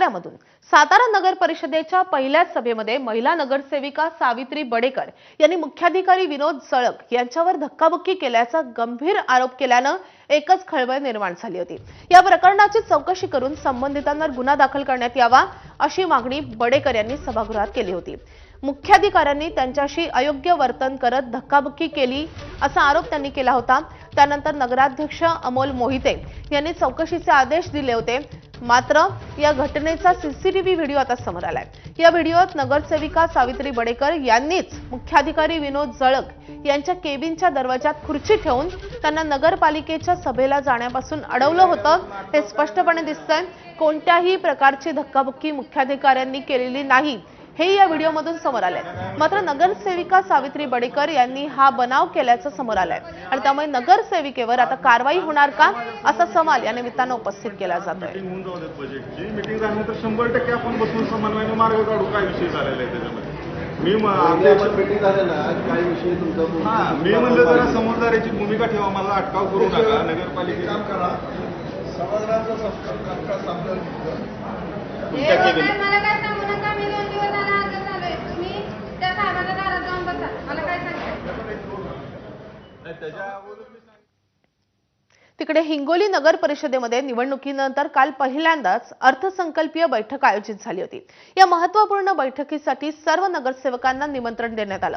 साताऱ्यामधून सातारा नगर परिषदेच्या पहिल्याच सभेमध्ये महिला नगरसेविका सावित्री बडेकर यांनी मुख्याधिकारी विनोद जळक यांच्यावर धक्काबुक्की केल्याचा गंभीर आरोप केल्यानं एकच खळबळ निर्माण झाली होती। या प्रकरणाची चौकशी करून संबंधितांवर गुन्हा दाखल करण्यात यावा अशी मागणी बडेकर यांनी सभागृहात केली होती। मुख्याधिकाऱ्यांनी त्यांच्याशी अयोग्य वर्तन करत धक्काबुक्की केली असा आरोप त्यांनी केला होता। त्यानंतर नगराध्यक्ष अमोल मोहिते यांनी चौकशीचे आदेश दिले होते। मात्र या घटनेचा सीसीटीव्ही व्हिडिओ आता समोर आलाय। या व्हिडिओत नगरसेविका सावित्री बडेकर यांनीच मुख्याधिकारी विनोद जळक यांच्या केबिनच्या दरवाजात खुर्ची ठेवून त्यांना नगरपालिकेच्या सभेला जाण्यापासून अडवलं होतं हे स्पष्टपणे दिसतंय। कोणत्याही प्रकारची धक्काबुक्की मुख्याधिकाऱ्यांनी केलेली नाही हे या व्हिडिओमधून समोर आले। मात्र नगरसेविका सावित्री बडेकर यांनी हा बनाव केल्याचं समोर आलंय आणि त्यामुळे नगरसेविकेवर आता कारवाई होणार का असा सवाल या निमित्तानं उपस्थित केला जातोय। मीटिंग झाल्यानंतर 100% आपण बसून समन्वयाने मार्ग काढू काय विषय झालेला आहे त्याच्यामध्ये। मी मीटिंग झालेला काय विषय तुमचा मी म्हणलं जरा समजदारीची भूमिका ठेवा, मला अटकाव करू नका। नगरपालिकेचं काम करा, समाजाचा संस्कार सामना तुमच्या केबिन मला काय सांगू नका। मी 2 दिवस झाला हजर झालोय। तुम्ही त्या साहेबांच्या दारात जाऊन बसा, मला काय सांगायचं। तिकडे हिंगोली नगर परिषदेमध्ये निवडणुकीनंतर काल पहिल्यांदाच अर्थसंकल्पीय बैठक आयोजित झाली होती। या महत्त्वपूर्ण बैठकीसाठी सर्व नगरसेवकांना निमंत्रण देण्यात आलं।